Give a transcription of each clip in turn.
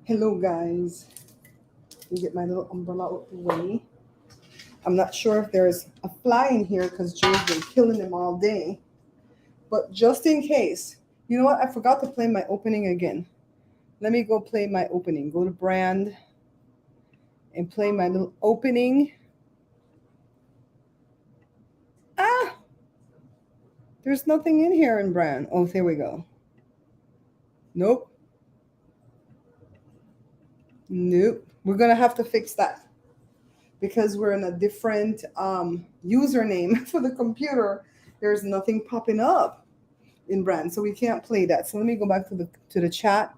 Hello, guys. Let me get my little umbrella out the way. I'm not sure if there's a fly in here because Joe's been killing them all day. But just in case, you know what? I forgot to play my opening again. Let me go play my opening. Go to brand and play my little opening. Ah, there's nothing in here in brand. Oh, there we go. Nope. Nope. We're going to have to fix that because we're in a different username for the computer. There's nothing popping up in brand, so we can't play that. So let me go back to the chat.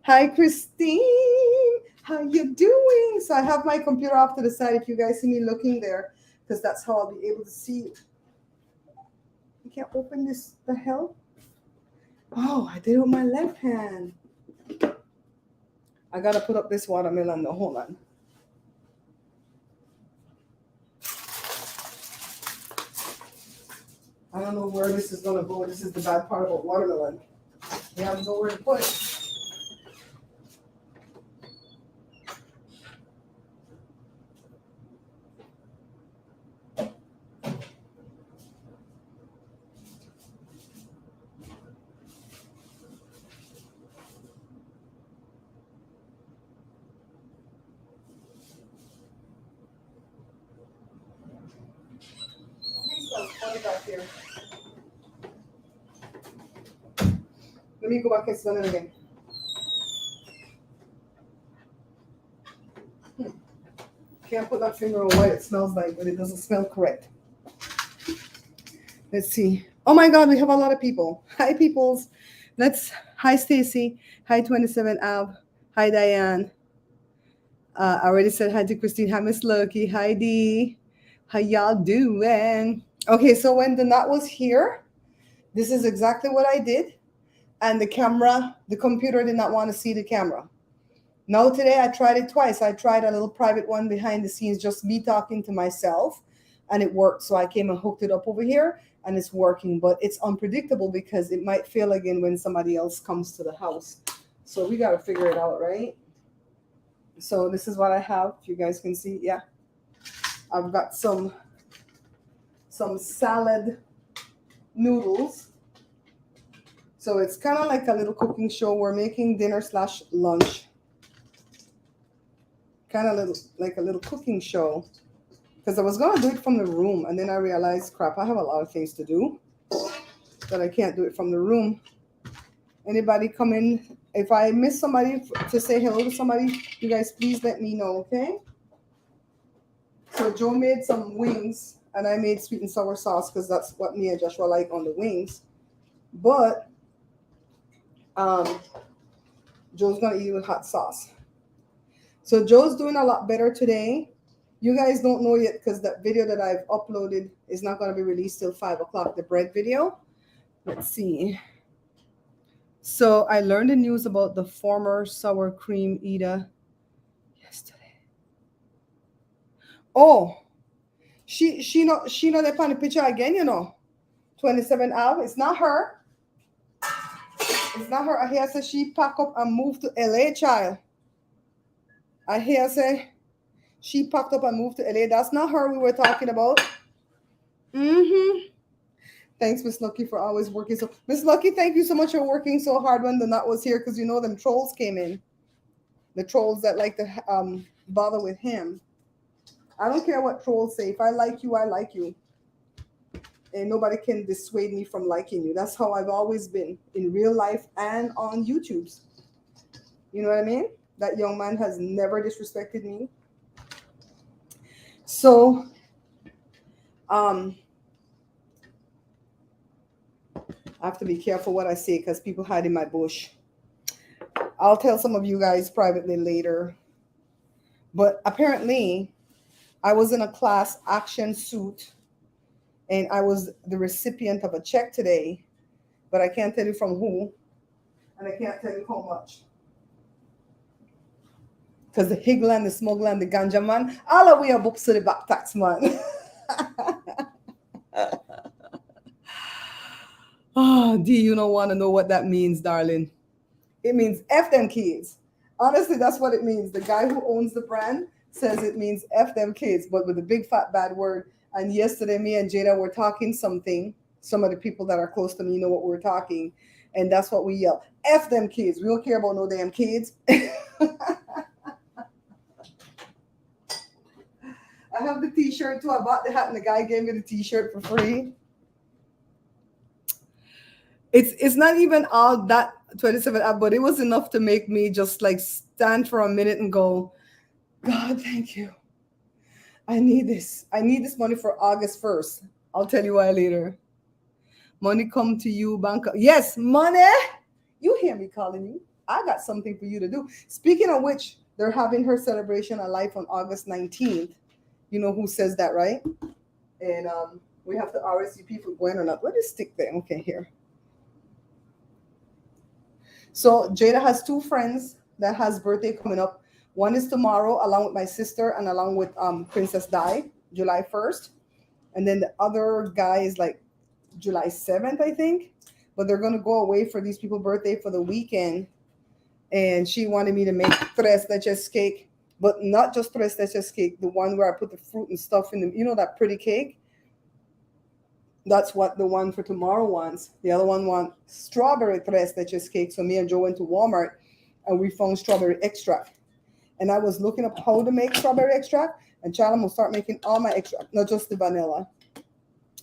Hi, Christine. How you doing? So I have my computer off to the side if you guys see me looking there, because that's how I'll be able to see you. You can't open this. The hell? Oh, I did it with my left hand. I gotta put up this watermelon. No, hold on. I don't know where this is gonna go. This is the bad part about watermelon. You have nowhere to put it. Back here. Let me go back and smell it again. Can't put that finger on what it smells like, but it doesn't smell correct. Let's see. Oh my God, we have a lot of people. Hi, peoples. Hi, Stacy. Hi, 27 Av. Hi, Diane. I already said hi to Christine. Hi, Miss Lucky. Hi, Dee. How y'all doing? Okay, so when the knot was here, this is exactly what I did. And the computer did not want to see the camera. Now today I tried it twice. I tried a little private one behind the scenes, just me talking to myself, and it worked. So I came and hooked it up over here and it's working, but it's unpredictable because it might fail again when somebody else comes to the house. So we got to figure it out, right? So this is what I have. If you guys can see, yeah. I've got some salad noodles. So it's kind of like a little cooking show. We're making dinner/lunch. Kind of like a little cooking show. Because I was going to do it from the room. And then I realized, crap, I have a lot of things to do. That I can't do it from the room. Anybody come in? If I miss somebody to say hello to somebody, you guys please let me know, okay? So Joe made some wings. And I made sweet and sour sauce because that's what me and Joshua like on the wings. But Joe's going to eat it with hot sauce. So Joe's doing a lot better today. You guys don't know yet because that video that I've uploaded is not going to be released till 5 o'clock, the bread video. Let's see. So I learned the news about the former sour cream eater yesterday. Oh, she not there on the picture again, you know. 27 Av. It's not her. It's not her. I hear say she pack up and moved to LA, child. I hear say she packed up and moved to LA. That's not her we were talking about. Mm-hmm. Thanks, Miss Lucky, for always working so. Miss Lucky, thank you so much for working so hard when the nut was here, because you know them trolls came in. The trolls that like to bother with him. I don't care what trolls say. If I like you, I like you. And nobody can dissuade me from liking you. That's how I've always been in real life and on YouTube's. You know what I mean? That young man has never disrespected me. So, I have to be careful what I say because people hide in my bush. I'll tell some of you guys privately later. But apparently, I was in a class action suit and I was the recipient of a check today, but I can't tell you from who and I can't tell you how much. Because the Higgle and the Smuggle and the Ganja man, all of we are books to the back tax man. Oh, D, you don't want to know what that means, darling. It means F them kids. Honestly, that's what it means. The guy who owns the brand says it means F them kids, but with a big fat bad word. And yesterday, me and Jada were talking something. Some of the people that are close to me know what we're talking. And that's what we yell. F them kids. We don't care about no damn kids. I have the t-shirt too. I bought the hat and the guy gave me the t-shirt for free. It's not even all that 27 app, but it was enough to make me just like stand for a minute and go, God, thank you. I need this. I need this money for August 1st. I'll tell you why later. Money come to you, bank. Yes, money. You hear me calling you. I got something for you to do. Speaking of which, they're having her celebration of life on August 19th. You know who says that, right? And we have to RSVP for going or not. Where is stick there? Okay, here. So Jada has two friends that has birthday coming up. One is tomorrow, along with my sister and along with Princess Di, July 1st. And then the other guy is like July 7th, I think. But they're going to go away for these people's birthday for the weekend. And she wanted me to make tres leches cake, but not just tres leches cake, the one where I put the fruit and stuff in them. You know that pretty cake? That's what the one for tomorrow wants. The other one wants strawberry tres leches cake. So me and Joe went to Walmart and we found strawberry extract. And I was looking up how to make strawberry extract. And child, I'm going to start making all my extract, not just the vanilla.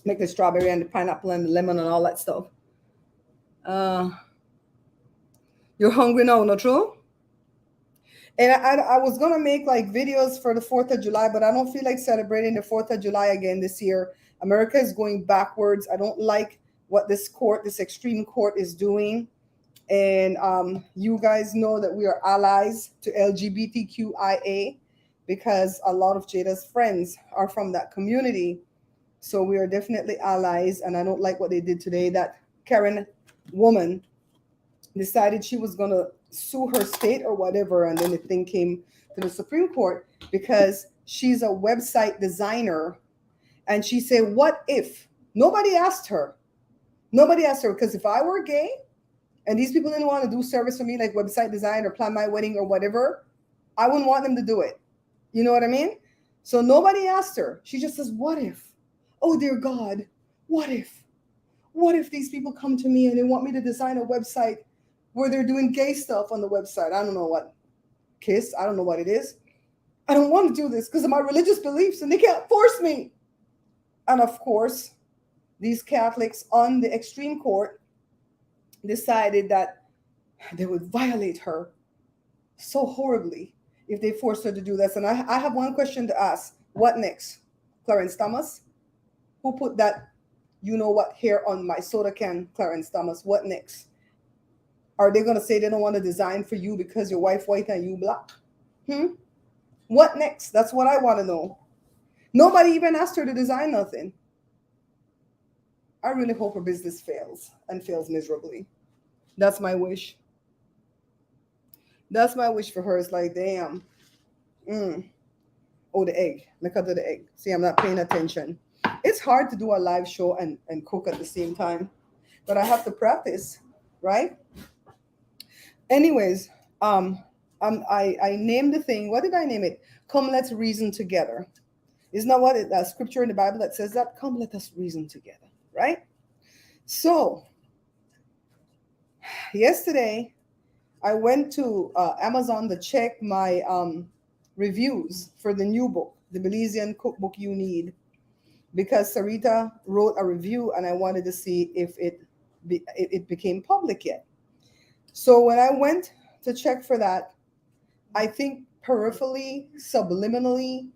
Make the strawberry and the pineapple and the lemon and all that stuff. You're hungry now, not true? And I was going to make like videos for the 4th of July, but I don't feel like celebrating the 4th of July again this year. America is going backwards. I don't like what this extreme court is doing. And you guys know that we are allies to LGBTQIA because a lot of Jada's friends are from that community. So we are definitely allies. And I don't like what they did today. That Karen woman decided she was going to sue her state or whatever. And then the thing came to the Supreme Court because she's a website designer. And she said, what if? Nobody asked her. Nobody asked her, because if I were gay and these people didn't want to do service for me, like website design or plan my wedding or whatever, I wouldn't want them to do it. You know what I mean? So nobody asked her. She just says, what if? Oh, dear God, what if? What if these people come to me and they want me to design a website where they're doing gay stuff on the website? I don't know what. Kiss? I don't know what it is. I don't want to do this because of my religious beliefs and they can't force me. And of course, these Catholics on the extreme court decided that they would violate her so horribly if they forced her to do this. And I have one question to ask. What next? Clarence Thomas? Who put that, you know what, hair on my soda can, Clarence Thomas? What next? Are they going to say they don't want to design for you because your wife white and you black? What next? That's what I want to know. Nobody even asked her to design nothing. I really hope her business fails and fails miserably. That's my wish. That's my wish for her. It's like, damn. Oh, the egg. Look at the egg. See, I'm not paying attention. It's hard to do a live show and cook at the same time. But I have to practice, right? Anyways, I named the thing. What did I name it? Come, let's reason together. Isn't that what that scripture in the Bible that says that? Come, let us reason together, right? So, yesterday, I went to Amazon to check my reviews for the new book, The Belizean Cookbook You Need, because Sarita wrote a review and I wanted to see if it became public yet. So when I went to check for that, I think peripherally, subliminally,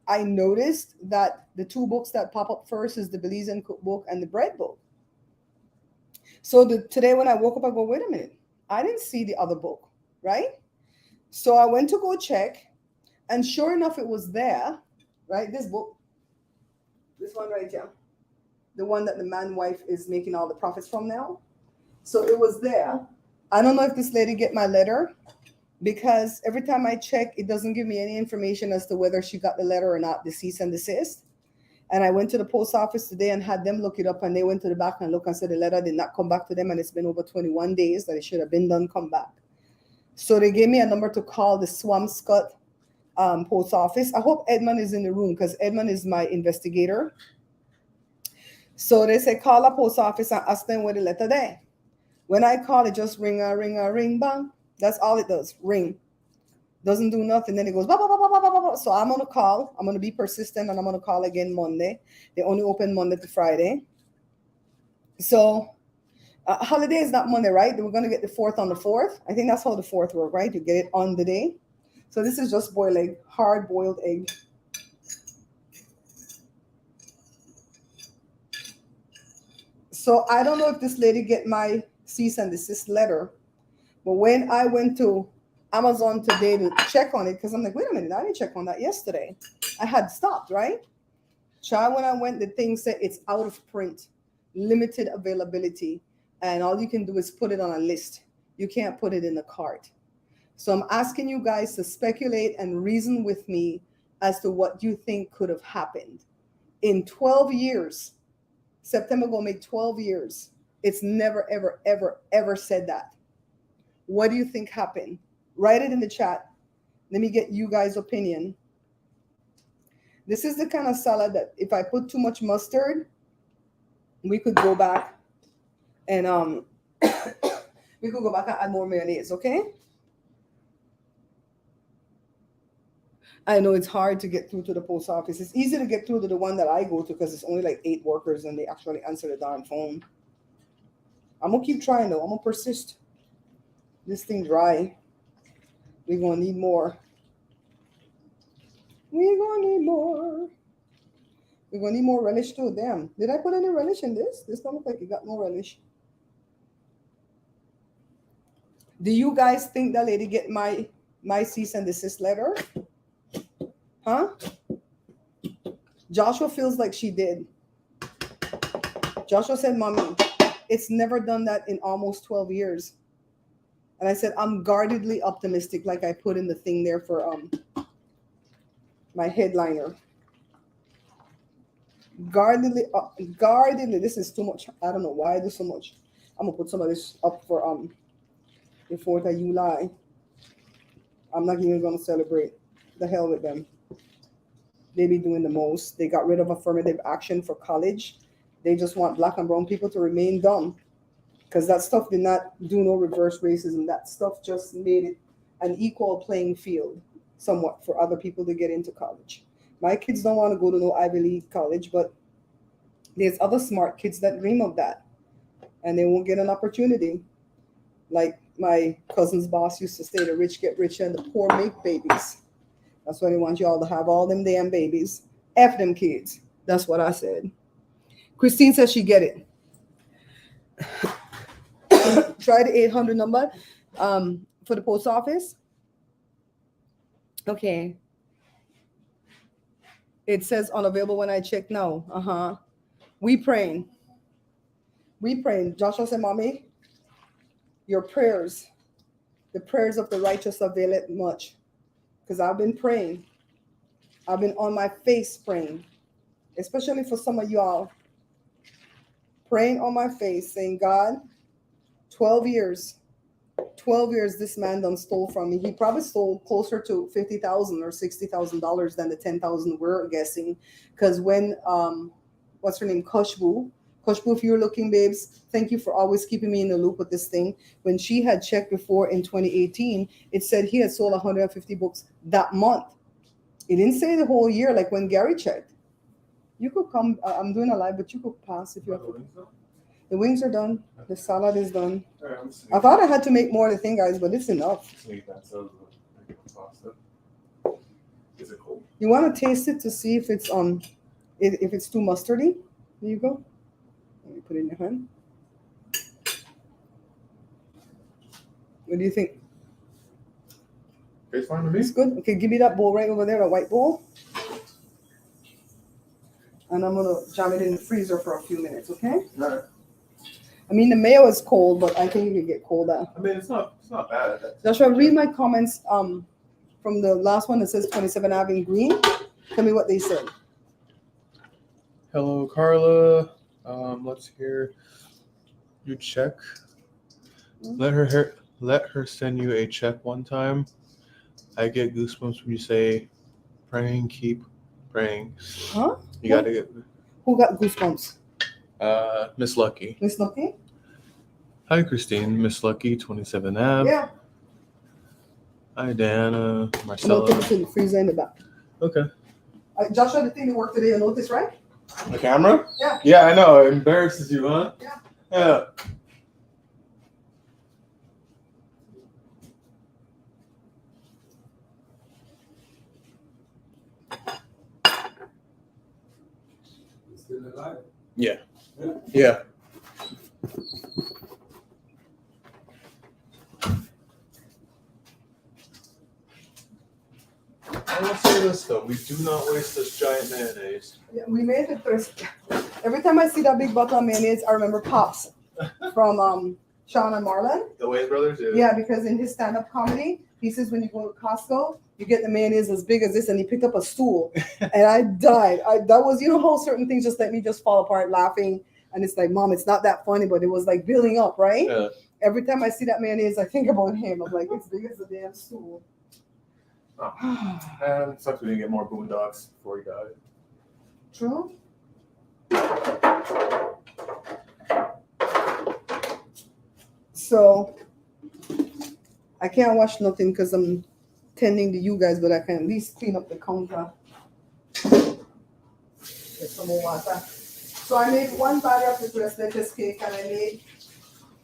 I noticed that the two books that pop up first is the Belizean Cookbook and the Bread Book. So today when I woke up, I go, wait a minute, I didn't see the other book, right? So I went to go check, and sure enough, it was there, right? This book, this one right here, the one that the man wife is making all the profits from now. So it was there. I don't know if this lady get my letter, because every time I check, it doesn't give me any information as to whether she got the letter or not, the cease and desist. And I went to the post office today and had them look it up, and they went to the back and look and said the letter did not come back to them, and it's been over 21 days that it should have been done, come back. So they gave me a number to call the Swampscott post office. I hope Edmund is in the room because Edmund is my investigator. So they say call a post office and ask them where the letter there. When I call, it just ring, bang. That's all it does, ring. Doesn't do nothing. Then it goes, bah, bah, bah, bah, bah, bah, bah. So I'm gonna call. I'm gonna be persistent, and I'm gonna call again Monday. They only open Monday to Friday. So holiday is not Monday, right? We're gonna get the 4th on the 4th. I think that's how the 4th works, right? You get it on the day. So this is just boiled egg, hard boiled egg. So I don't know if this lady get my cease and desist letter, but when I went to Amazon today to check on it, because I'm like, wait a minute, I didn't check on that yesterday. I had stopped, right? Child, when I went, the thing said it's out of print, limited availability, and all you can do is put it on a list. You can't put it in the cart. So I'm asking you guys to speculate and reason with me as to what you think could have happened. In 12 years, September will make 12 years. It's never, ever, ever, ever said that. What do you think happened? Write it in the chat. Let me get you guys' opinion. This is the kind of salad that if I put too much mustard, we could go back and we could go back and add more mayonnaise, okay? I know it's hard to get through to the post office. It's easy to get through to the one that I go to because it's only like 8 workers and they actually answer the darn phone. I'm gonna keep trying though. I'm gonna persist. This thing dry. We're gonna need more. We're gonna need more. We're gonna need more relish too. Damn. Did I put any relish in this? This don't look like it got no relish. Do you guys think that lady get my cease and desist letter? Huh? Joshua feels like she did. Joshua said, Mommy, it's never done that in almost 12 years. And I said, I'm guardedly optimistic, like I put in the thing there for my headliner. Guardedly, this is too much. I don't know why I do so much. I'm gonna put some of this up for the 4th of July. I'm not even gonna celebrate. The hell with them. They be doing the most. They got rid of affirmative action for college. They just want Black and brown people to remain dumb. Because that stuff did not do no reverse racism. That stuff just made it an equal playing field somewhat for other people to get into college. My kids don't want to go to no Ivy League college, but there's other smart kids that dream of that. And they won't get an opportunity. Like my cousin's boss used to say, the rich get richer and the poor make babies. That's why they want you all to have all them damn babies. F them kids. That's what I said. Christine says she get it. Try the 800 number for the post office. Okay. It says unavailable when I check now. We praying. Joshua said, Mommy, your prayers, the prayers of the righteous avail it much. Because I've been praying. I've been on my face praying. Especially for some of y'all. Praying on my face, saying, God, 12 years this man done stole from me. He probably stole closer to $50,000 or $60,000 than the $10,000 we're guessing. Because when what's her name, Kushbu, if you're looking, babes, thank you for always keeping me in the loop with this thing. When she had checked before in 2018, it said he had sold 150 books that month. It didn't say the whole year, like when Gary checked. You could come. I'm doing a live, but you could pass if you have to. The wings are done. The salad is done. I thought I had to make more of the thing, guys, but it's enough. Is it cold? You want to taste it to see if it's if it's too mustardy. There you go. Let me put it in your hand. What do you think? Tastes fine to me. It's good. Okay, give me that bowl right over there, the white bowl. And I'm gonna jam it in the freezer for a few minutes, okay? All right. I mean, the mayo is cold, but I think it can get colder. I mean, it's not bad. Joshua, read my comments from the last one that says 27 Ave in green. Tell me what they said. Hello, Carla. Let's hear you check. Let let her send you a check one time. I get goosebumps when you say praying, keep praying. Huh? You gotta get Who got goosebumps? Miss Lucky. Miss Lucky? Hi Christine, Miss Lucky, 27 Ave. Yeah. Hi Diana, I'm gonna Marcella. put it in the freezer in the back. Okay. Joshua, the thing that worked today, you notice, right? The camera? Yeah. Yeah, I know. It embarrasses you, huh? Yeah. Yeah. Still alive? Yeah. Yeah. Yeah. I will say this though, we do not waste this giant mayonnaise. Yeah, we made it first. Every time I see that big bottle of mayonnaise, I remember Pops from Sean and Marlon. The Wayne brothers, Yeah, because in his stand-up comedy, he says when you go to Costco, you get the mayonnaise as big as this, and he picked up a stool, and I died. That was, you know, how certain things just let me just fall apart laughing, and it's like, Mom, it's not that funny, but it was like building up, right? Yeah. Every time I see that mayonnaise, I think about him. I'm like, it's big as a damn stool. And sucks we didn't get more Boondocks before he died. True. So I can't watch nothing because I'm tending to you guys, but I can at least clean up the counter. Get some more water. So I made one batter of the tres leches cake, and I made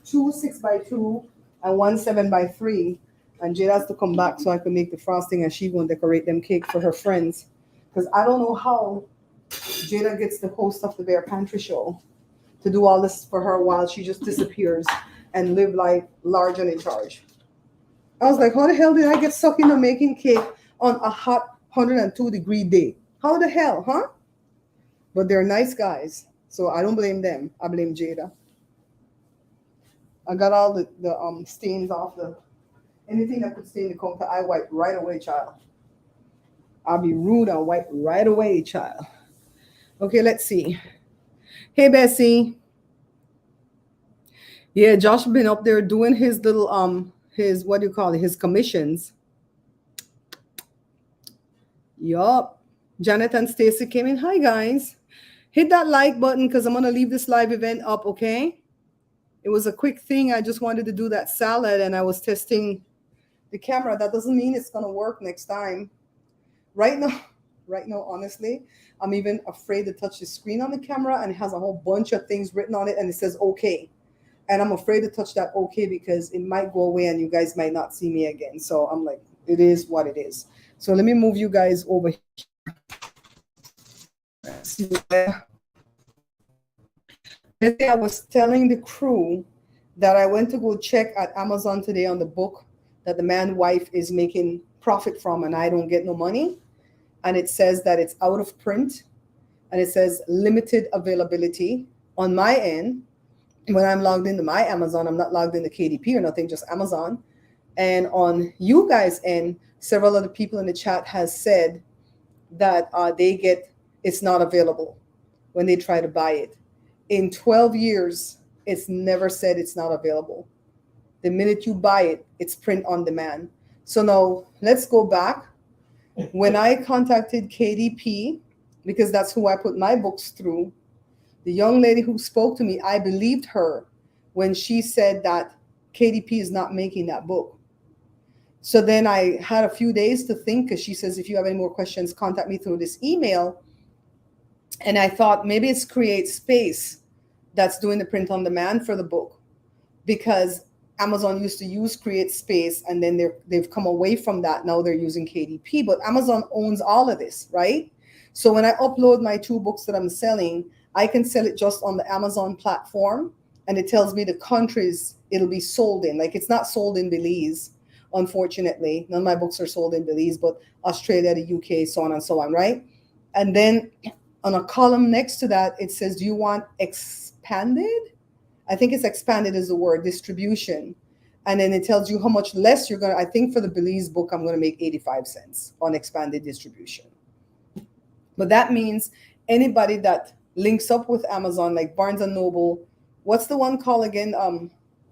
2 6x2 and 1 7x3. And Jada has to come back so I can make the frosting, and she gonna decorate them cake for her friends. Because I don't know how Jada gets the host of the Bear Pantry show to do all this for her while she just disappears and live like large and in charge. I was like, how the hell did I get sucked into making cake on a hot 102-degree day? How the hell, huh? But they're nice guys, so I don't blame them. I blame Jada. I got all the stains off the anything that could stain the counter. I wipe right away, child. I'll be rude. I'll wipe right away, child. Okay, let's see. Hey, Bessie. Yeah, Josh been up there doing his little his what do you call it? His commissions. Yup. Janet and Stacy came in. Hi guys. Hit that like button because I'm gonna leave this live event up, okay? It was a quick thing. I just wanted to do that salad and I was testing the camera. That doesn't mean it's gonna work next time. Right now, honestly, I'm even afraid to touch the screen on the camera, and it has a whole bunch of things written on it and it says okay. And I'm afraid to touch that okay because it might go away and you guys might not see me again. So I'm like, it is what it is. So let me move you guys over here. I was telling the crew that I went to go check at Amazon today on the book that the man wife is making profit from and I don't get no money. And it says that it's out of print and it says limited availability on my end. When I'm logged into my Amazon, I'm not logged into KDP or nothing, just Amazon. And on you guys' end, several other people in the chat has said that it's not available when they try to buy it. In 12 years, it's never said it's not available. The minute you buy it, it's print on demand. So now let's go back. When I contacted KDP, because that's who I put my books through, the young lady who spoke to me, I believed her when she said that KDP is not making that book. So then I had a few days to think because she says, if you have any more questions, contact me through this email. And I thought maybe it's Create Space that's doing the print on demand for the book because Amazon used to use Create Space and then they've come away from that. Now they're using KDP, but Amazon owns all of this, right? So when I upload my 2 books that I'm selling, I can sell it just on the Amazon platform and it tells me the countries it'll be sold in. Like it's not sold in Belize, unfortunately. None of my books are sold in Belize, but Australia, the UK, so on and so on, right? And then on a column next to that, it says, do you want expanded? I think it's expanded is the word, distribution. And then it tells you how much less you're going to, I think for the Belize book, I'm going to make 85 cents on expanded distribution. But that means anybody that links up with Amazon, like Barnes & Noble, what's the one called again?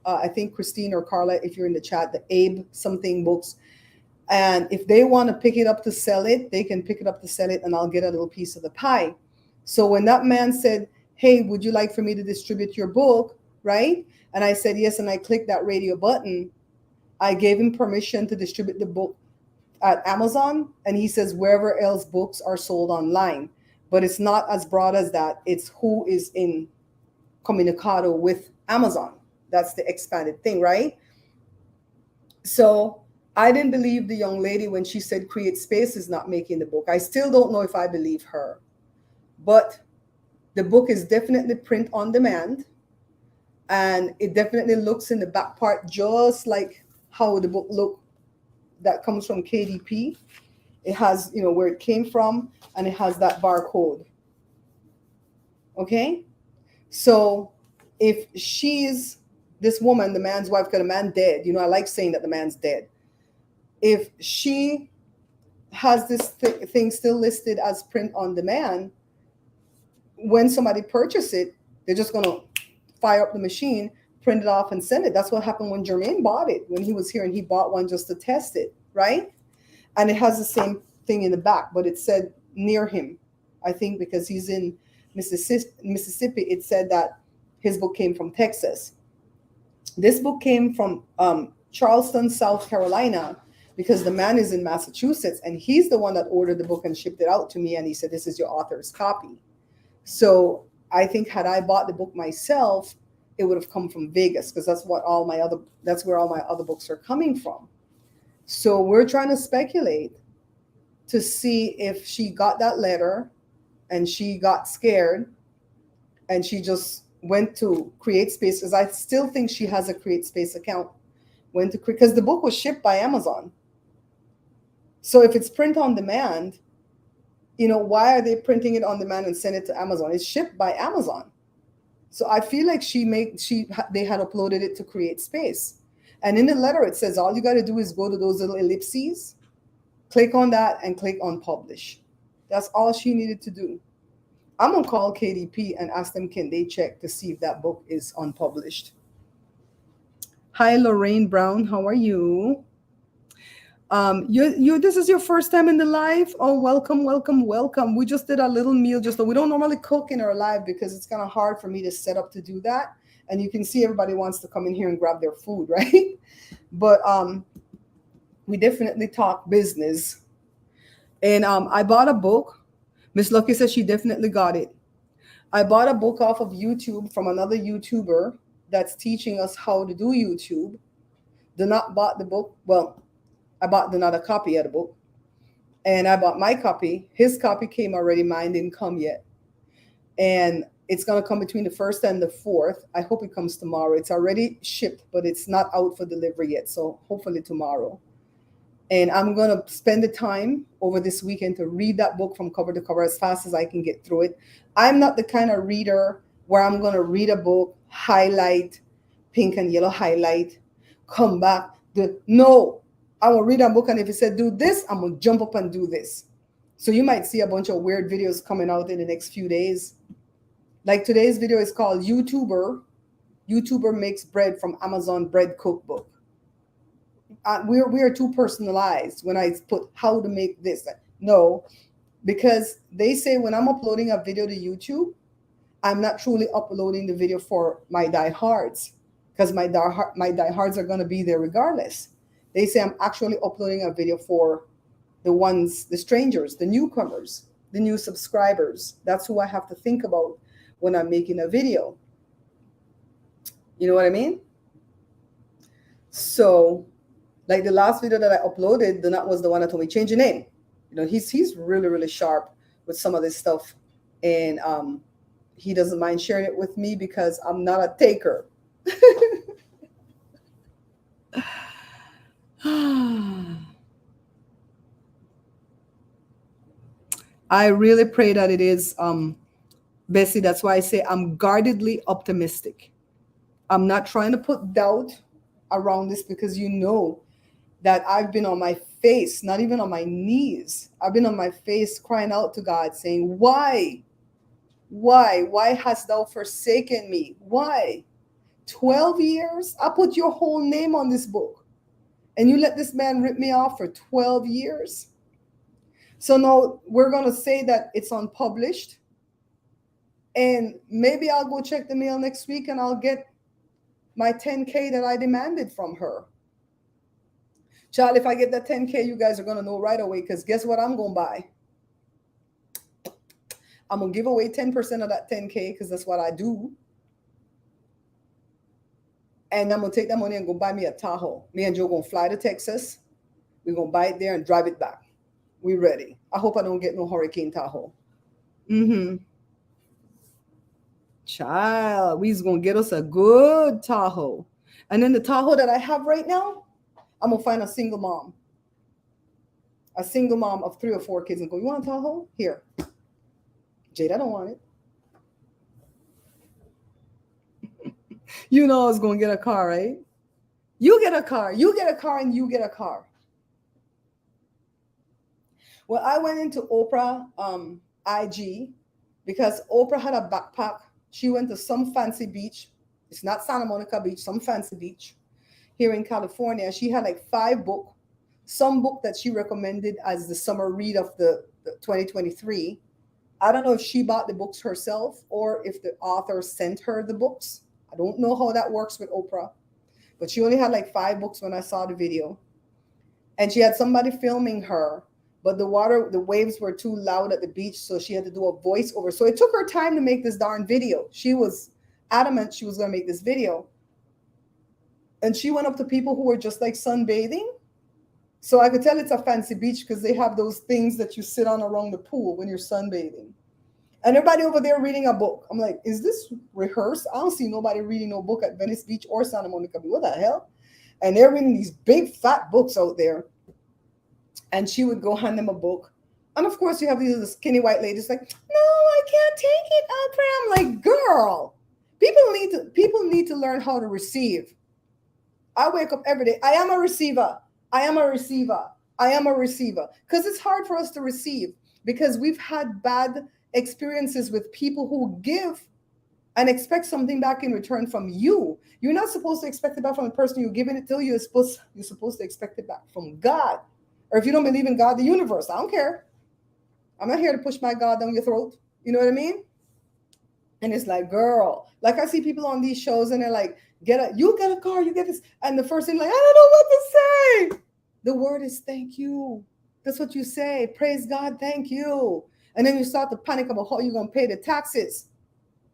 I think Christine or Carla, if you're in the chat, the Abe something books. And if they want to pick it up to sell it, they can pick it up to sell it, and I'll get a little piece of the pie. So when that man said, hey, would you like for me to distribute your book, right? And I said yes, and I clicked that radio button. I gave him permission to distribute the book at Amazon, and he says wherever else books are sold online. But it's not as broad as that. It's who is in communicado with Amazon. That's the expanded thing, right? So I didn't believe the young lady when she said Create Space is not making the book. I still don't know if I believe her. But the book is definitely print on demand. And it definitely looks in the back part just like how the book look that comes from KDP. It has, you know, where it came from, and it has that barcode. Okay? So if she's this woman, the man's wife, got a man dead, you know, I like saying that the man's dead. If she has this thing still listed as print on demand, when somebody purchases it, they're just going to fire up the machine, print it off, and send it. That's what happened when Jermaine bought it, when he was here, and he bought one just to test it, right? And it has the same thing in the back, but it said near him. I think because he's in Mississippi, it said that his book came from Texas. This book came from Charleston, South Carolina, because the man is in Massachusetts, and he's the one that ordered the book and shipped it out to me, and he said, this is your author's copy. So I think had I bought the book myself, it would have come from Vegas, because that's where all my other books are coming from. So we're trying to speculate to see if she got that letter and she got scared and she just went to Create Space, because I still think she has a Create Space account. Went to, because the book was shipped by Amazon. So if it's print on demand, you know, why are they printing it on demand and send it to Amazon? It's shipped by Amazon. So I feel like they had uploaded it to Create Space. And in the letter, it says, all you got to do is go to those little ellipses, click on that, and click on publish. That's all she needed to do. I'm going to call KDP and ask them, can they check to see if that book is unpublished? Hi, Lorraine Brown. How are you? This is your first time in the live? Oh, welcome, welcome, welcome. We just did a little meal. We don't normally cook in our live because it's kind of hard for me to set up to do that. And you can see everybody wants to come in here and grab their food, right? But we definitely talk business. And I bought a book. Miss Lucky says she definitely got it. I bought a book off of YouTube from another YouTuber that's teaching us how to do YouTube. Donat bought the book. Well, I bought Donat a copy of the book. And I bought my copy. His copy came already. Mine didn't come yet. And it's going to come between the 1st and the 4th. I hope it comes tomorrow. It's already shipped, but it's not out for delivery yet. So hopefully tomorrow. And I'm going to spend the time over this weekend to read that book from cover to cover as fast as I can get through it. I'm not the kind of reader where I'm going to read a book, highlight, pink and yellow highlight, come back. No, I will read a book, and if it said do this, I'm going to jump up and do this. So you might see a bunch of weird videos coming out in the next few days. Like today's video is called YouTuber Makes Bread from Amazon Bread Cookbook. We are too personalized when I put how to make this. No, because they say when I'm uploading a video to YouTube, I'm not truly uploading the video for my diehards, because my diehards are going to be there regardless. They say I'm actually uploading a video for the strangers, the newcomers, the new subscribers. That's who I have to think about when I'm making a video. You know what I mean? So, like the last video that I uploaded, Donat was the one that told me change your name. You know, he's really, really sharp with some of this stuff. And he doesn't mind sharing it with me because I'm not a taker. I really pray that it is, Bessie. That's why I say I'm guardedly optimistic. I'm not trying to put doubt around this, because you know that I've been on my face, not even on my knees. I've been on my face crying out to God saying, why hast thou forsaken me? Why? 12 years? I put your whole name on this book. And you let this man rip me off for 12 years? So now we're going to say that it's unpublished. And maybe I'll go check the mail next week and I'll get my 10K that I demanded from her. Child, if I get that 10K, you guys are going to know right away, because guess what I'm going to buy? I'm going to give away 10% of that 10K, because that's what I do. And I'm going to take that money and go buy me a Tahoe. Me and Joe going to fly to Texas. We're going to buy it there and drive it back. We ready. I hope I don't get no Hurricane Tahoe. Child, we's going to get us a good Tahoe. And then the Tahoe that I have right now, I'm going to find a single mom. A single mom of 3 or 4 kids and go, you want a Tahoe? Here. Jade, I don't want it. You know I was going to get a car, right? You get a car. You get a car and you get a car. Well, I went into Oprah IG because Oprah had a backpack. She went to some fancy beach. It's not Santa Monica Beach, some fancy beach here in California. She had like 5 books, some book that she recommended as the summer read of the 2023. I don't know if she bought the books herself or if the author sent her the books. I don't know how that works with Oprah, but she only had like 5 books when I saw the video. And she had somebody filming her, but the waves were too loud at the beach, so she had to do a voiceover. So it took her time to make this darn video. She was adamant she was going to make this video. And she went up to people who were just like sunbathing. So I could tell it's a fancy beach because they have those things that you sit on around the pool when you're sunbathing. And everybody over there reading a book. I'm like, is this rehearsed? I don't see nobody reading no book at Venice Beach or Santa Monica Beach. What the hell? And they're reading these big fat books out there. And she would go hand them a book. And of course, you have these little skinny white ladies like, no, I can't take it, Oprah. I'm like, girl, people need to learn how to receive. I wake up every day. I am a receiver. I am a receiver. I am a receiver. Because it's hard for us to receive because we've had bad experiences with people who give and expect something back in return from you. You're not supposed to expect it back from the person you're giving it to. You're supposed to expect it back from God. Or if you don't believe in God, the universe, I don't care. I'm not here to push my God down your throat. You know what I mean? And it's like, girl, like I see people on these shows and they're like, you get a car, you get this. And the first thing, like, I don't know what to say. The word is thank you. That's what you say. Praise God, thank you. And then you start to panic about how you're going to pay the taxes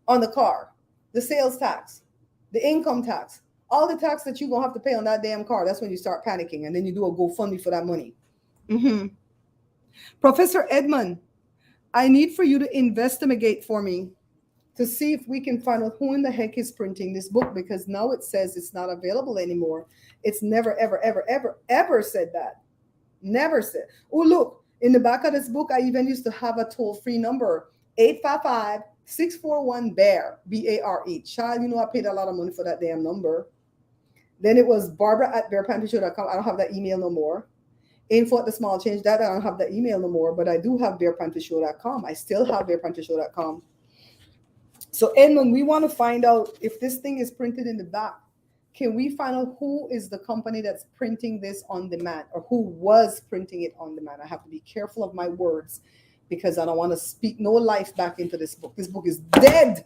on the car, the sales tax, the income tax, all the tax that you're going to have to pay on that damn car. That's when you start panicking. And then you do a GoFundMe for that money. Professor Edmund, I need for you to investigate for me to see if we can find out who in the heck is printing this book, because now it says it's not available anymore. It's never, ever, ever, ever, ever said that. Never said. Oh, look, in the back of this book, I even used to have a toll-free number, 855-641-BEAR, B-A-R-E. Child, you know I paid a lot of money for that damn number. Then it was Barbara@BearPantryShow.com. I don't have that email no more. Info@thesmallchange. That I don't have that email no more, but I do have BearPantryShow.com. I still have BearPantryShow.com. So Edmund, we want to find out if this thing is printed in the back. Can we find out who is the company that's printing this on demand, or who was printing it on demand? I have to be careful of my words because I don't want to speak no life back into this book. This book is dead,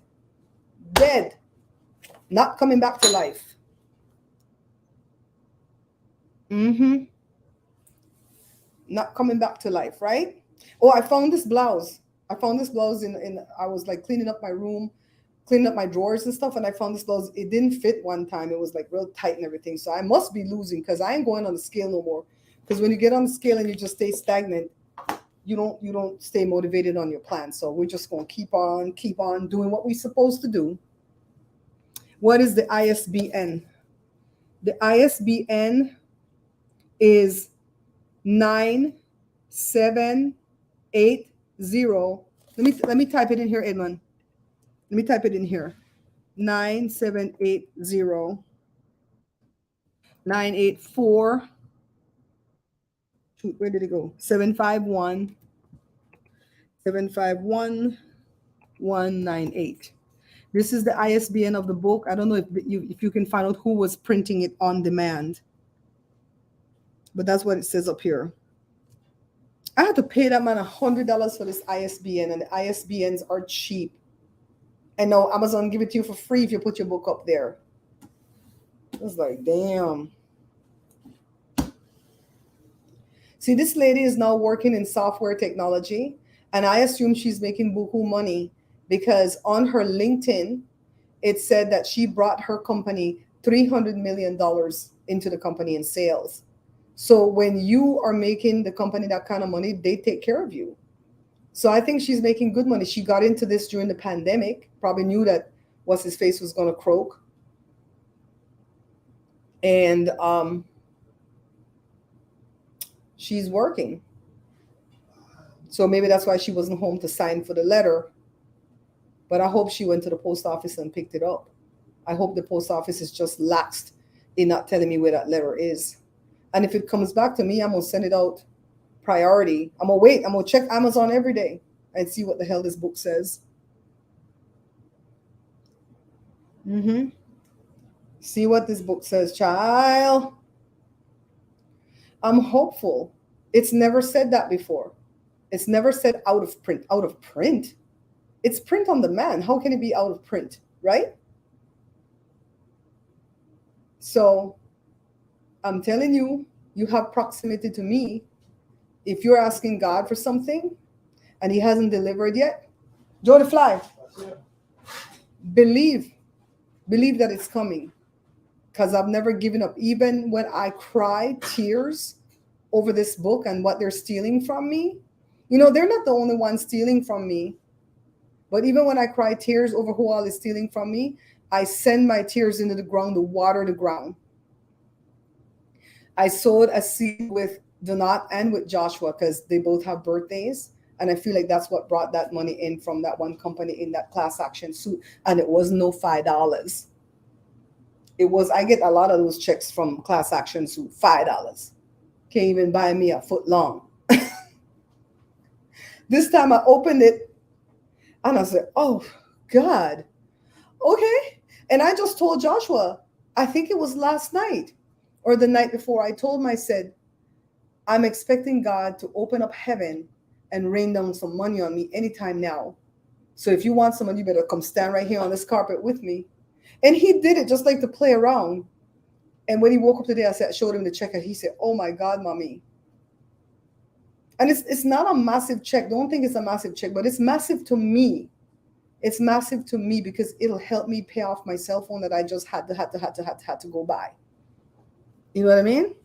not coming back to life. Not coming back to life, right? Oh, I found this blouse. I was like cleaning up my room, cleaning up my drawers and stuff, and I found this blouse. It didn't fit one time. It was like real tight and everything. So I must be losing because I ain't going on the scale no more. Because when you get on the scale and you just stay stagnant, you don't stay motivated on your plan. So we're just going to keep on doing what we're supposed to do. What is the ISBN? The ISBN is 9780. Let me type it in here, Edmund. Let me type it in here. 9780 984. Where did it go? 751 198. This is the ISBN of the book. I don't know if you can find out who was printing it on demand, but that's what it says up here. I had to pay that man $100 for this ISBN, and the ISBNs are cheap. And now Amazon give it to you for free if you put your book up there. I was like, damn. See, this lady is now working in software technology, and I assume she's making buku money because on her LinkedIn, it said that she brought her company $300 million into the company in sales. So when you are making the company that kind of money, they take care of you. So I think she's making good money. She got into this during the pandemic, probably knew that what's his face was going to croak. And she's working. So maybe that's why she wasn't home to sign for the letter. But I hope she went to the post office and picked it up. I hope the post office is just laxed in not telling me where that letter is. And if it comes back to me, I'm going to send it out priority. I'm going to wait. I'm going to check Amazon every day and see what the hell this book says. See what this book says, child. I'm hopeful. It's never said that before. It's never said out of print. Out of print? It's print on demand. How can it be out of print, right? So I'm telling you, you have proximity to me. If you're asking God for something and he hasn't delivered yet, Joe the Fly, believe that it's coming. Because I've never given up. Even when I cry tears over this book and what they're stealing from me, you know, they're not the only ones stealing from me. But even when I cry tears over who all is stealing from me, I send my tears into the ground to water the ground. I sowed a seed with Donat and with Joshua because they both have birthdays. And I feel like that's what brought that money in from that one company in that class action suit. And it was no $5. It was, I get a lot of those checks from class action suit, $5. Can't even buy me a foot long. This time I opened it and I said, oh, God. Okay. And I just told Joshua, I think it was last night or the night before, I told him, I said, I'm expecting God to open up heaven and rain down some money on me anytime now. So if you want some money, you better come stand right here on this carpet with me. And he did it just like to play around. And when he woke up today, I showed him the check and he said, oh my God, mommy. And it's not a massive check. Don't think it's a massive check, but it's massive to me. It's massive to me because it'll help me pay off my cell phone that I just had to go buy. You know what I mean?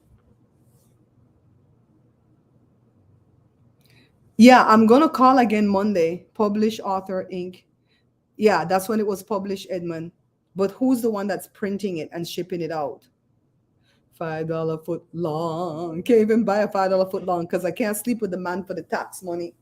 Yeah, I'm going to call again Monday. Publish Author Inc. Yeah, that's when it was published, Edmund. But who's the one that's printing it and shipping it out? $5 foot long. Can't even buy a $5 foot long because I can't sleep with the man for the tax money.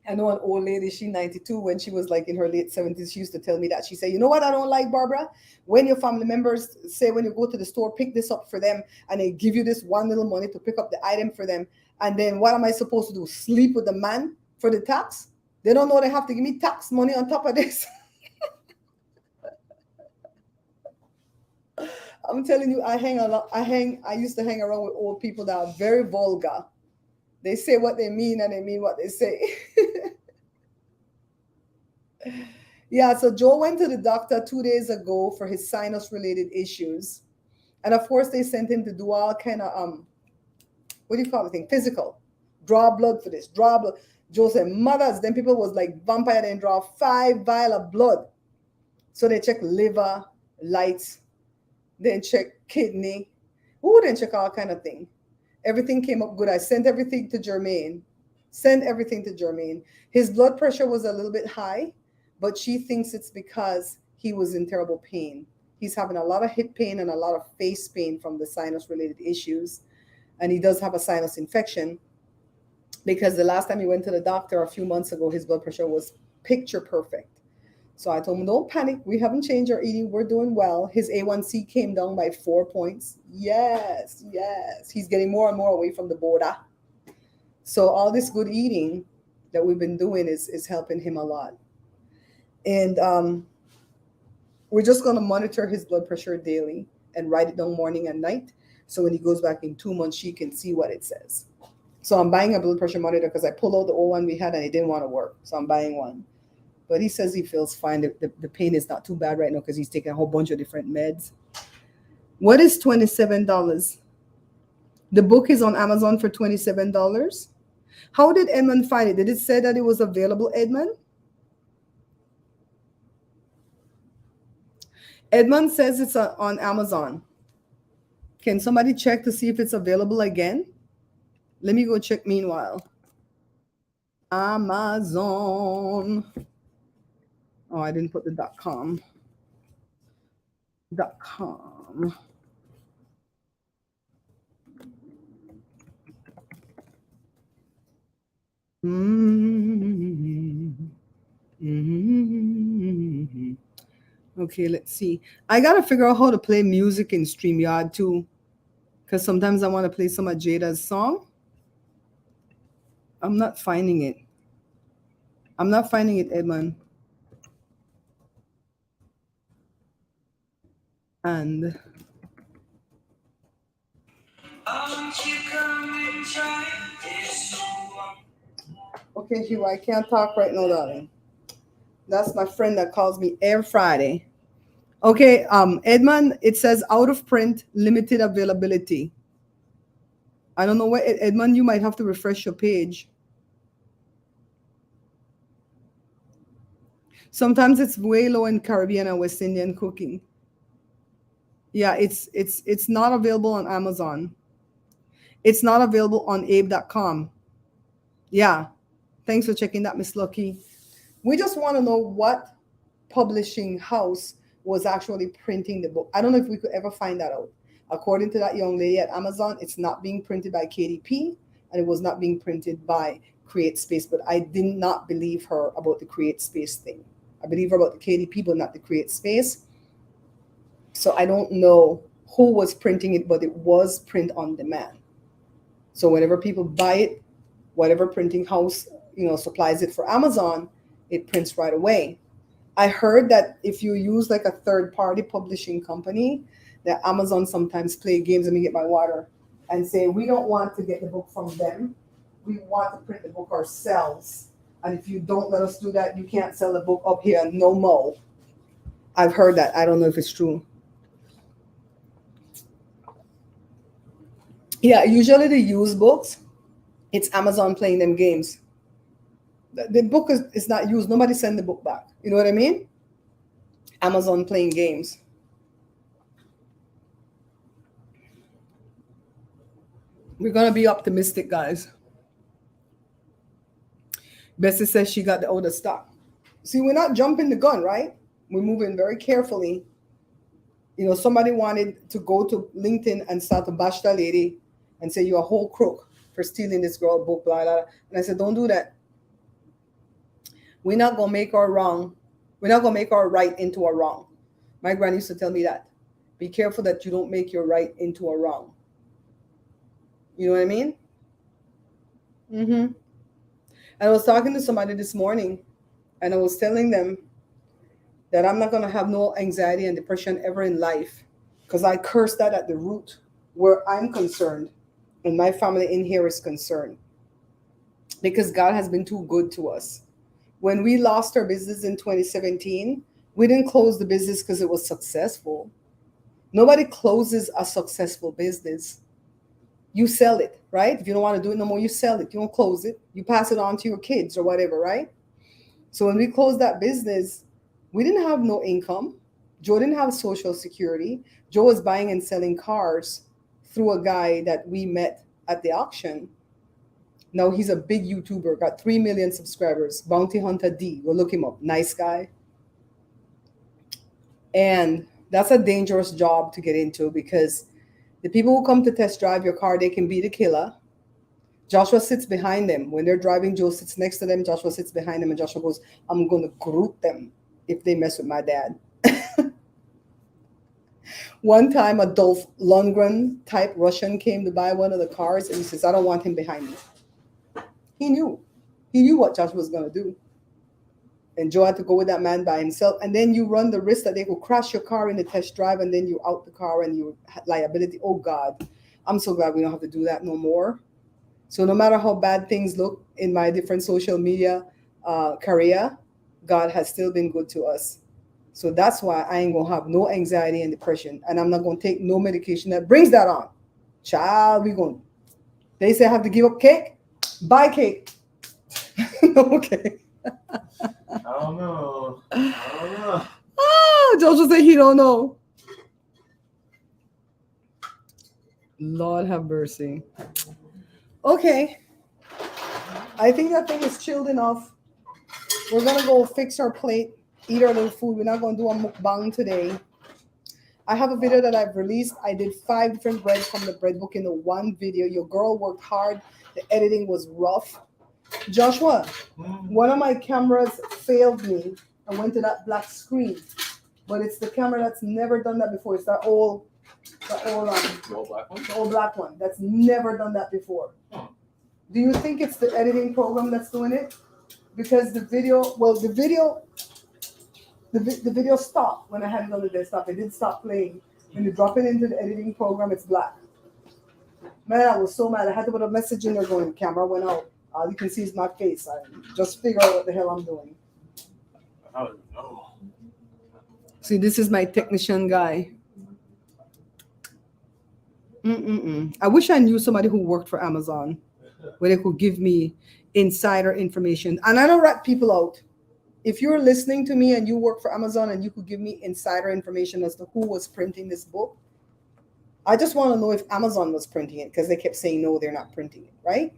I know an old lady, she's 92, when she was like in her late 70s, she used to tell me that. She said, you know what I don't like, Barbara? When your family members say when you go to the store, pick this up for them, and they give you this one little money to pick up the item for them. And then what am I supposed to do? Sleep with the man for the tax? They don't know they have to give me tax money on top of this. I'm telling you, I used to hang around with old people that are very vulgar. They say what they mean and they mean what they say. Yeah, so Joe went to the doctor 2 days ago for his sinus related issues. And of course they sent him to do all kind of, what do you call the thing? Physical. Draw blood for this, draw blood. Joe said, mothers, then people was like vampire, then draw 5 vials of blood. So they check liver, lights, then check kidney. Ooh, then check all kind of thing. Everything came up good. I sent everything to Jermaine. His blood pressure was a little bit high, but she thinks it's because he was in terrible pain. He's having a lot of hip pain and a lot of face pain from the sinus related issues. And he does have a sinus infection because the last time he went to the doctor a few months ago, his blood pressure was picture perfect. So I told him, don't panic. We haven't changed our eating. We're doing well. His A1C came down by 4 points. Yes. He's getting more and more away from the border. So all this good eating that we've been doing is helping him a lot. And we're just going to monitor his blood pressure daily and write it down morning and night. So when he goes back in 2 months, she can see what it says. So I'm buying a blood pressure monitor because I pulled out the old one we had and it didn't want to work. So I'm buying one. But he says he feels fine. The pain is not too bad right now because he's taking a whole bunch of different meds. What is $27? The book is on Amazon for $27. How did Edmund find it? Did it say that it was available, Edmund? Edmund says it's on Amazon. Can somebody check to see if it's available again? Let me go check meanwhile. Amazon. Oh, I didn't put the .com. .com. Okay, let's see. I gotta figure out how to play music in StreamYard too, because sometimes I want to play some of Jada's song. I'm not finding it. I'm not finding it, Edmund. And okay, Hugh, I can't talk right now, darling. That's my friend that calls me every Friday. Okay, Edmund, it says out of print, limited availability. I don't know what, Edmund, you might have to refresh your page. Sometimes it's way low in Caribbean and West Indian cooking. Yeah, it's not available on Amazon. It's not available on abe.com. Yeah. Thanks for checking that, Miss Lucky. We just want to know what publishing house was actually printing the book. I don't know if we could ever find that out. According to that young lady at Amazon, it's not being printed by KDP and it was not being printed by Create Space, but I did not believe her about the Create Space thing. I believe her about the KDP, but not the Create Space. So I don't know who was printing it, but it was print on demand. So whenever people buy it, whatever printing house, supplies it for Amazon, it prints right away. I heard that if you use like a third-party publishing company, that Amazon sometimes play games, let me get my water, and say, we don't want to get the book from them. We want to print the book ourselves. And if you don't let us do that, you can't sell the book up here no more. I've heard that. I don't know if it's true. Yeah, usually the used books, it's Amazon playing them games. The book is not used. Nobody send the book back. You know what I mean? Amazon playing games. We're going to be optimistic, guys. Bessie says she got the older stock. See, we're not jumping the gun, right? We're moving very carefully. Somebody wanted to go to LinkedIn and start to bash that lady and say you're a whole crook for stealing this girl book, blah, blah, blah. And I said, don't do that. We're not going to make our wrong. We're not going to make our right into a wrong. My granny used to tell me that. Be careful that you don't make your right into a wrong. You know what I mean? And I was talking to somebody this morning, and I was telling them that I'm not going to have no anxiety and depression ever in life, because I curse that at the root where I'm concerned and my family in here is concerned, because God has been too good to us. When we lost our business in 2017, we didn't close the business because it was successful. Nobody closes a successful business. You sell it, right? If you don't want to do it no more, you sell it. You don't close it. You pass it on to your kids or whatever, right? So when we closed that business, we didn't have no income. Joe didn't have Social Security. Joe was buying and selling cars through a guy that we met at the auction. Now he's a big YouTuber, got 3 million subscribers. Bounty Hunter D. Go look him up. Nice guy. And that's a dangerous job to get into, because the people who come to test drive your car, they can be the killer. Joshua sits behind them. When they're driving, Joe sits next to them. Joshua sits behind them, and Joshua goes, I'm going to group them if they mess with my dad. One time, a Dolph Lundgren type Russian came to buy one of the cars, and he says, I don't want him behind me. He knew what Joshua was going to do. And Joe had to go with that man by himself. And then you run the risk that they could crash your car in the test drive and then you out the car and you liability. Oh God, I'm so glad we don't have to do that no more. So no matter how bad things look in my different social media career, God has still been good to us. So that's why I ain't gonna have no anxiety and depression. And I'm not gonna take no medication that brings that on. Child, we going. They say I have to give up cake. Buy cake. Okay. I don't know. I don't know. Ah, Joshua said he don't know. Lord have mercy. Okay. I think that thing is chilled enough. We're gonna go fix our plate, eat our little food. We're not gonna do a mukbang today. I have a video that I've released. I did 5 different breads from the bread book in the one video. Your girl worked hard. The editing was rough. Joshua, one of my cameras failed me. I went to that black screen, but it's the camera that's never done that before. It's that old The old black one? the old black one that's never done that before. Huh. Do you think it's the editing program that's doing it? Because the video stopped when I had it on the desktop. It did stop playing. When you drop it into the editing program, it's black. Man, I was so mad. I had to put a message in there going, camera went out. All you can see is my face. I just figure out what the hell I'm doing. I don't know. See, this is my technician guy. I wish I knew somebody who worked for Amazon where they could give me insider information. And I don't rat people out. If you're listening to me and you work for Amazon and you could give me insider information as to who was printing this book, I just want to know if Amazon was printing it because they kept saying no, they're not printing it, right?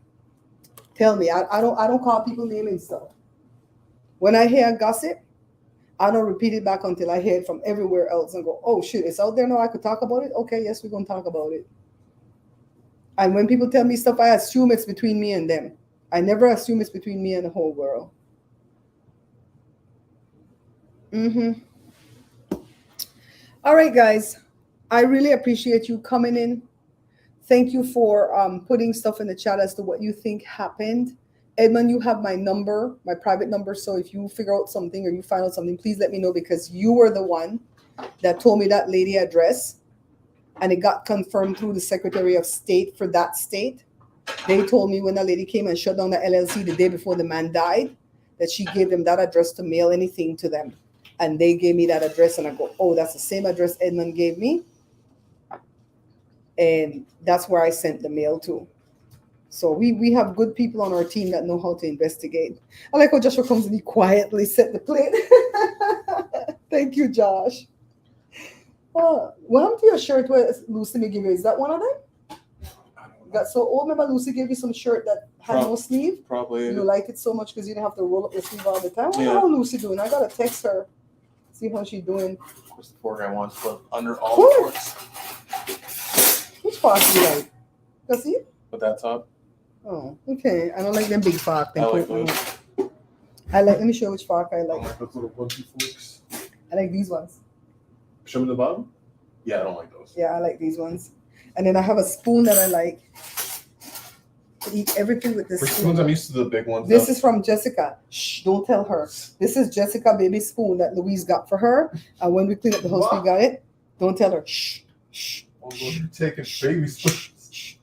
Tell me. I don't call people name and stuff. When I hear gossip, I don't repeat it back until I hear it from everywhere else and go, oh shit, it's out there now. I could talk about it. Okay, yes, we're gonna talk about it. And when people tell me stuff, I assume it's between me and them. I never assume it's between me and the whole world. All right, guys. I really appreciate you coming in. Thank you for putting stuff in the chat as to what you think happened. Edmund, you have my number, my private number. So if you figure out something or you find out something, please let me know because you were the one that told me that lady address. And it got confirmed through the Secretary of State for that state. They told me when that lady came and shut down the LLC the day before the man died, that she gave them that address to mail anything to them. And they gave me that address and I go, oh, that's the same address Edmund gave me. And that's where I sent the mail to. So we have good people on our team that know how to investigate. I like how Joshua comes and he quietly set the plate. Thank you, Josh. What happened to your shirt where Lucy may give you? Is that one of them? Got so old. Remember Lucy gave you some shirt that had no sleeve? Probably. You liked it so much because you didn't have to roll up the sleeve all the time. Yeah. How Lucy doing? I gotta text her, see how she's doing. Of course, the poor guy wants to put under all Cool. the forks. Which fork do you like? You see? Put that top. Oh, okay. I don't like them big fork. I like those. I like. Let me show you which fork I I like. like those little bumpy forks. I like these ones. Show me the bottom? Yeah, I don't like those. Yeah, I like these ones. And then I have a spoon that I like. To eat everything with this For spoon. spoons, I'm used to the big ones. This though. is from Jessica. Shh, don't tell her. This is Jessica baby spoon that Louise got for her. And when we clean up the house, we What? got it. Don't tell her. Shh, shh. Oh, you're taking baby spoons.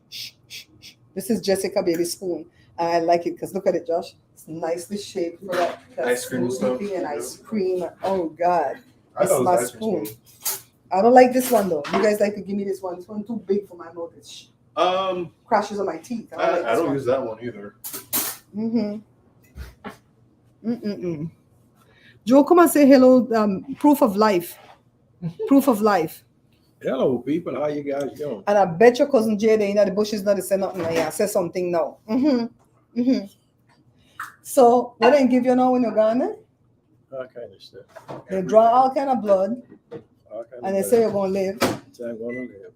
This is Jessica baby spoon. And I like it because look at it, Josh. It's nicely shaped for that Ice cream and smoothie stuff. thing and ice cream. Oh God. I This thought is it my was ice cream spoon. I don't like this one though. You guys like to give me this one. This one too big for my mouth. It crashes on my teeth. I like this don't one. use that one either. Joe, come and say hello. Proof of life. Proof of life. Hello, people. How you guys doing? And I bet your cousin Jay in the bushes not to say nothing. Yeah, say something now. So what they give you now when you're gone? All kind of stuff. They draw all kind of blood All kind and they of say you're gonna live. say I'm gonna live.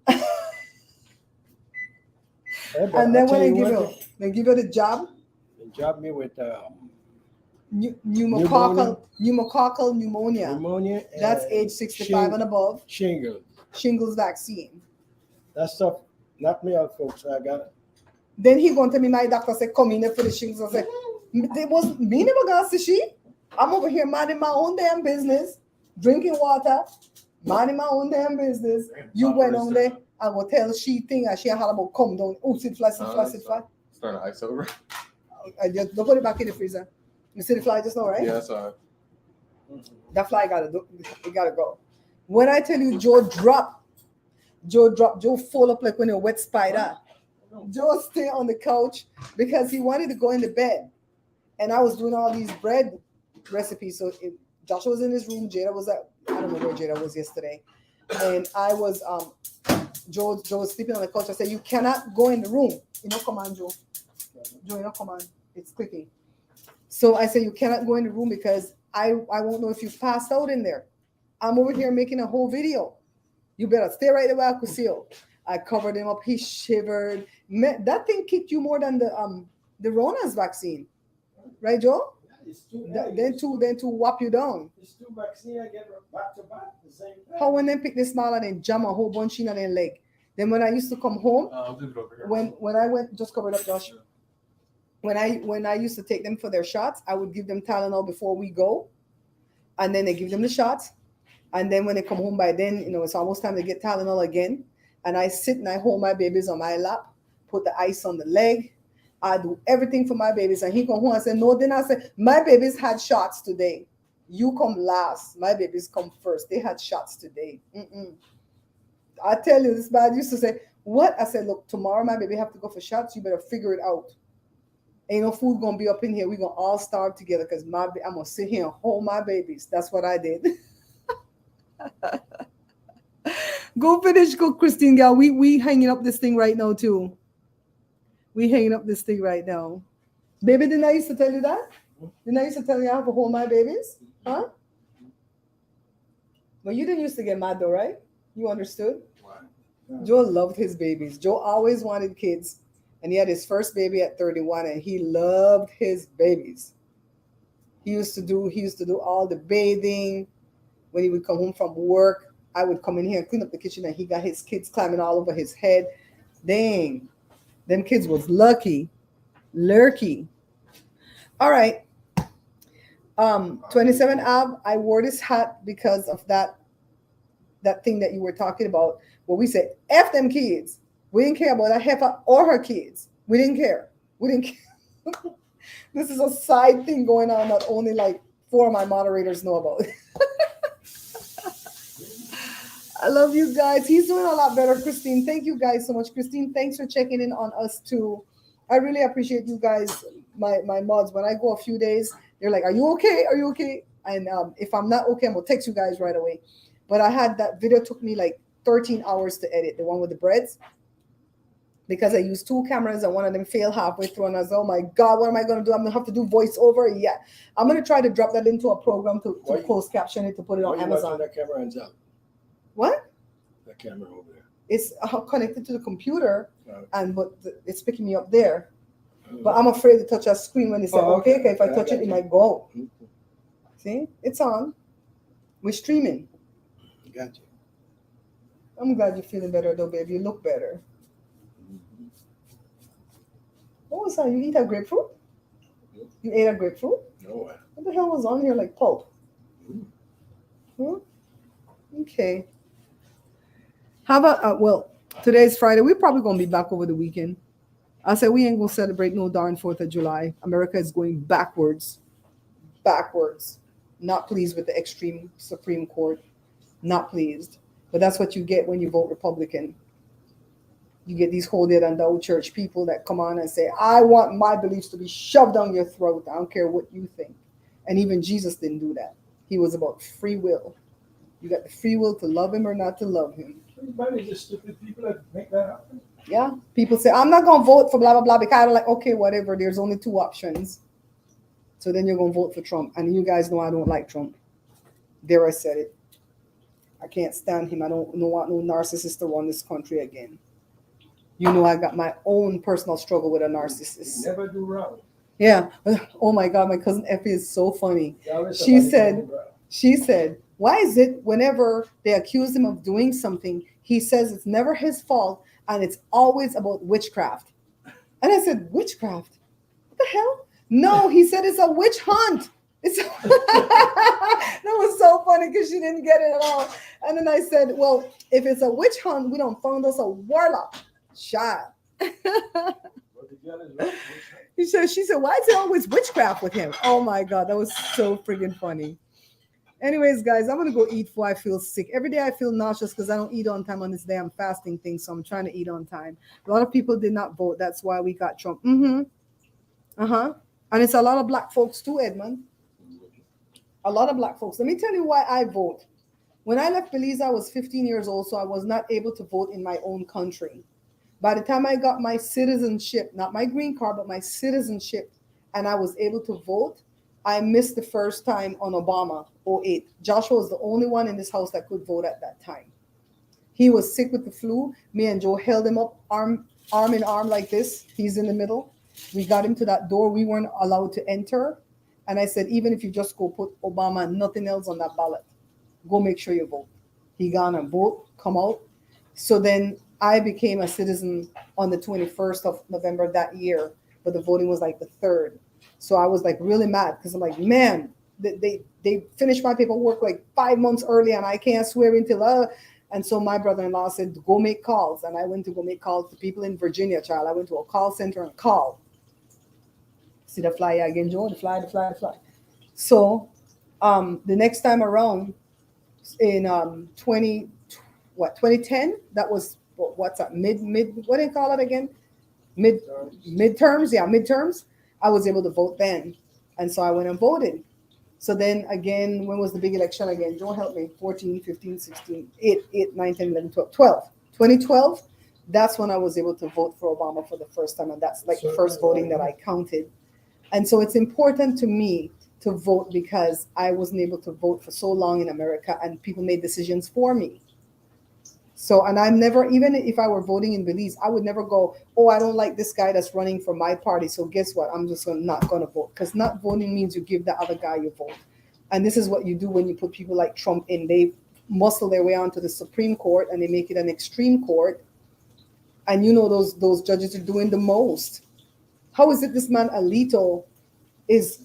Hey, but And then I when tell they give you the jab, they job me with pneumococcal pneumonia. pneumonia. That's and age 65 and above. Shingles. Shingles vaccine. That stuff knocked me out, folks. I got it. Then he going to me, my doctor said, come in there for the shingles. I said, it was me never got to she. I'm over here minding my own damn business, drinking water, minding my own damn business. You went on there, I will tell she thing and she had about come down. Oh, sit fly, sit fly, sit fly. Starting to ice over. I just don't put it back in the freezer. You see the fly just now, right? Yeah, that's all right. That fly gotta do, it gotta go. When I tell you Joe fall up like when a wet spider. Joe stay on the couch because he wanted to go in the bed. And I was doing all these bread recipes. So Joshua was in his room, Jada was at, I don't know where Jada was yesterday. And I was Joe was sleeping on the couch. I said, you cannot go in the room. You know, come on, Joe. Joe, you know, come on. It's clicking. So I said, you cannot go in the room because I won't know if you passed out in there. I'm over here making a whole video. You better stay right there where I could see you. I covered him up. He shivered. That thing kicked you more than the Rona's vaccine, right, Joe? Then to whop you down. It's two vaccine. I get back to back the same thing. How when they pick the small and then jam a whole bunch in their leg. Then when I used to come home, I'll do it over here. when I went, just cover it up, Josh. When I used to take them for their shots, I would give them Tylenol before we go, and then they give them the shots, and then when they come home by then, you know, it's almost time to get Tylenol again, and I sit and I hold my babies on my lap, put the ice on the leg, I do everything for my babies, and he come home and say, no, then I say, my babies had shots today. You come last. My babies come first. They had shots today. I tell you, this man used to say, what? I said, look, tomorrow my baby have to go for shots. You better figure it out. Ain't no food gonna be up in here. We're gonna all starve together because I'm gonna sit here and hold my babies. That's what I did. Go finish, go, Christine, girl. We hanging up this thing right now too. We hanging up this thing right now. Baby, didn't I used to tell you that? Didn't I used to tell you I have to hold my babies? Huh? Well, you didn't used to get mad though, right? You understood? Why? Joe loved his babies. Joe always wanted kids. And he had his first baby at 31 and he loved his babies. He used to do all the bathing. When he would come home from work, I would come in here and clean up the kitchen and he got his kids climbing all over his head. Dang, them kids was lucky, lurky. All right. 27 Ave, I wore this hat because of that thing that you were talking about, where we said, F them kids. We didn't care about that heifer or her kids. We didn't care. This is a side thing going on that only like 4 of my moderators know about. I love you guys. He's doing a lot better, Christine. Thank you guys so much. Christine, thanks for checking in on us too. I really appreciate you guys, my mods. When I go a few days, they're like, are you okay? Are you okay? And if I'm not okay, I'm going to text you guys right away. But I had that video, took me like 13 hours to edit, the one with the breads. Because I used 2 cameras and one of them failed halfway through. And I was, oh my God, what am I going to do? I'm going to have to do voiceover. Yeah. I'm going to try to drop that into a program to close caption it, to put it on Amazon. That camera ends up. What? That camera over there. It's connected to the computer, but it's picking me up there. But I'm afraid to touch that screen when they say, okay, if I touch it, it might go. See? It's on. We're streaming. Got you. I'm glad you're feeling better, though, baby. You look better. What was that? You eat a grapefruit? You ate a grapefruit? No. What the hell was on here like pulp? Okay. How about, well, today's Friday. We're probably going to be back over the weekend. I said we ain't going to celebrate no darn 4th of July. America is going backwards. Backwards. Not pleased with the extreme Supreme Court. Not pleased. But that's what you get when you vote Republican. You get these holier than thou church people that come on and say, I want my beliefs to be shoved down your throat. I don't care what you think. And even Jesus didn't do that. He was about free will. You got the free will to love him or not to love him. Everybody's just stupid people that make that happen. Yeah. People say, I'm not going to vote for blah, blah, blah, because I'm like, okay, whatever. There's only 2 options. So then you're going to vote for Trump. And you guys know I don't like Trump. There, I said it. I can't stand him. I don't want no narcissist to run this country again. You know, I got my own personal struggle with a narcissist. Never do wrong. Yeah. Oh my God, my cousin Effie is so funny. She said, why is it whenever they accuse him of doing something, he says it's never his fault and it's always about witchcraft? And I said, witchcraft? What the hell? No, he said it's a witch hunt. That was so funny because she didn't get it at all. And then I said, well, if it's a witch hunt, we don't found us a warlock. Child. She said, why is it always witchcraft with him? Oh my God, that was so friggin' funny. Anyways, guys, I'm gonna go eat before I feel sick. Every day I feel nauseous because I don't eat on time on this day. I'm fasting thing, so I'm trying to eat on time. A lot of people did not vote. That's why we got Trump. And it's a lot of black folks too, Edmund. A lot of black folks. Let me tell you why I vote. When I left Belize, I was 15 years old, so I was not able to vote in my own country. By the time I got my citizenship, not my green card, but my citizenship, and I was able to vote, I missed the first time on Obama, 2008. Joshua was the only one in this house that could vote at that time. He was sick with the flu. Me and Joe held him up arm in arm like this. He's in the middle. We got him to that door. We weren't allowed to enter. And I said, even if you just go put Obama and nothing else on that ballot, go make sure you vote. He gonna vote, come out. So then I became a citizen on the 21st of November that year, but the voting was like the 3rd. So I was like really mad because I'm like, man, they finished my paperwork like 5 months early and I can't swear until and so my brother-in-law said, go make calls. And I went to go make calls to people in Virginia, child. I went to a call center and called. See the fly again, Joe? The fly. So the next time around in 2010, that was what's that, mid, what do you call it again? Midterms. Yeah, midterms. I was able to vote then. And so I went and voted. So then again, when was the big election again? Joe, help me. 14, 15, 16, 8, 9, 10, 11, 12. 2012, that's when I was able to vote for Obama for the first time. And that's like the first voting that I counted. And so it's important to me to vote because I wasn't able to vote for so long in America and people made decisions for me. So, and I'm never, even if I were voting in Belize, I would never go, oh, I don't like this guy that's running for my party. So guess what? I'm just not going to vote because not voting means you give the other guy your vote. And this is what you do when you put people like Trump in. They muscle their way onto the Supreme Court and they make it an extreme court. And you know, those judges are doing the most. How is it this man Alito is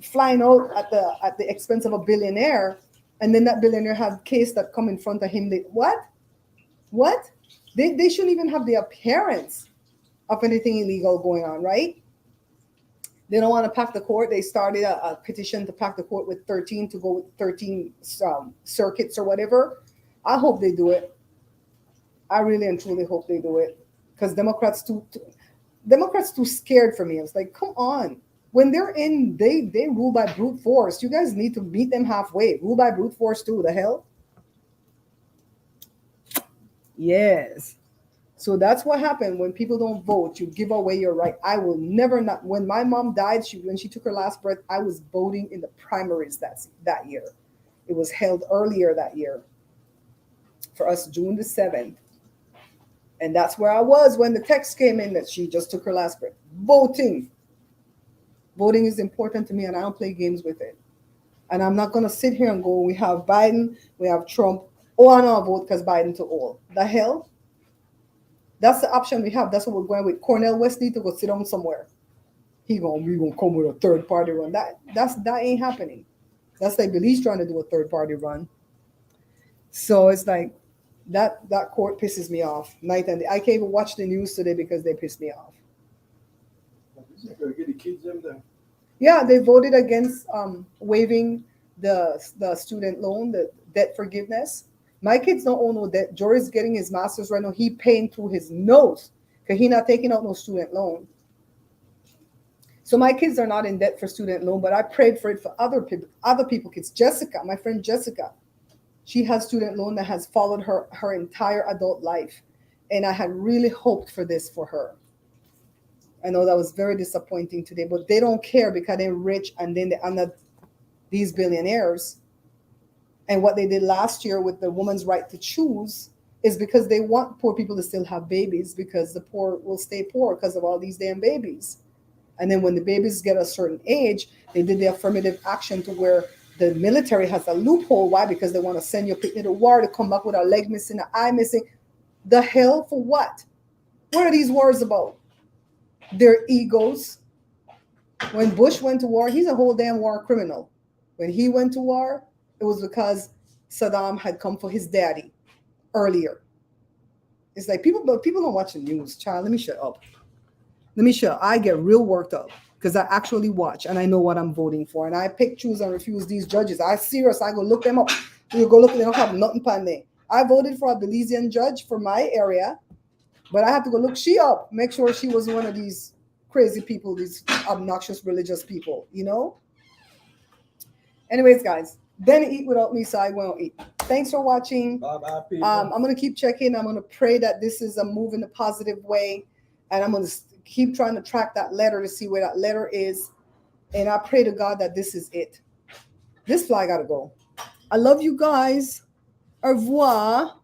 flying out at the expense of a billionaire, and then that billionaire have case that come in front of him? What? They shouldn't even have the appearance of anything illegal going on, right? They don't want to pack the court. They started a petition to pack the court with 13 to go with 13 circuits or whatever. I hope they do it. I really and truly hope they do it because Democrats too scared for me. I was like, come on. When they're in, they rule by brute force. You guys need to meet them halfway. Rule by brute force too. The hell? Yes. So that's what happened when people don't vote. You give away your right. I will never not. When my mom died, when she took her last breath, I was voting in the primaries that year. It was held earlier that year for us, June the 7th. And that's where I was when the text came in that she just took her last breath. Voting. Voting is important to me, and I don't play games with it. And I'm not going to sit here and go, we have Biden, we have Trump. Oh, I know I vote because Biden to all. The hell? That's the option we have. That's what we're going with. Cornel West need to go sit down somewhere. We gonna come with a third party run. That ain't happening. That's like Belize trying to do a third party run. So it's like that court pisses me off night and day. I can't even watch the news today because they piss me off. Yeah, they voted against waiving the student loan, the debt forgiveness. My kids don't own no debt. Jory's getting his master's right now. He paying through his nose because he not taking out no student loan. So my kids are not in debt for student loan, but I prayed for it for other people kids. Jessica, my friend Jessica, she has student loan that has followed her entire adult life. And I had really hoped for this for her. I know that was very disappointing today, but they don't care because they're rich and then they're under these billionaires. And what they did last year with the woman's right to choose is because they want poor people to still have babies because the poor will stay poor because of all these damn babies. And then when the babies get a certain age, they did the affirmative action to where the military has a loophole. Why? Because they want to send your picnic to war to come back with a leg missing, an eye missing. The hell for what? What are these wars about? Their egos. When Bush went to war, he's a whole damn war criminal. When he went to war, it was because Saddam had come for his daddy earlier. It's like but people don't watch the news, child. Let me shut up. Let me shut up. I get real worked up because I actually watch and I know what I'm voting for. And I pick, choose, and refuse these judges. I serious. I go look them up. You go look, they don't have nothing pan there. I voted for a Belizean judge for my area, but I have to go look she up, make sure she was one of these crazy people, these obnoxious religious people, you know? Anyways, guys, then eat without me, so I won't eat. Thanks for watching. Bye-bye, people. I'm going to keep checking. I'm going to pray that this is a move in a positive way. And I'm going to keep trying to track that letter to see where that letter is. And I pray to God that this is it. This fly got to go. I love you guys. Au revoir.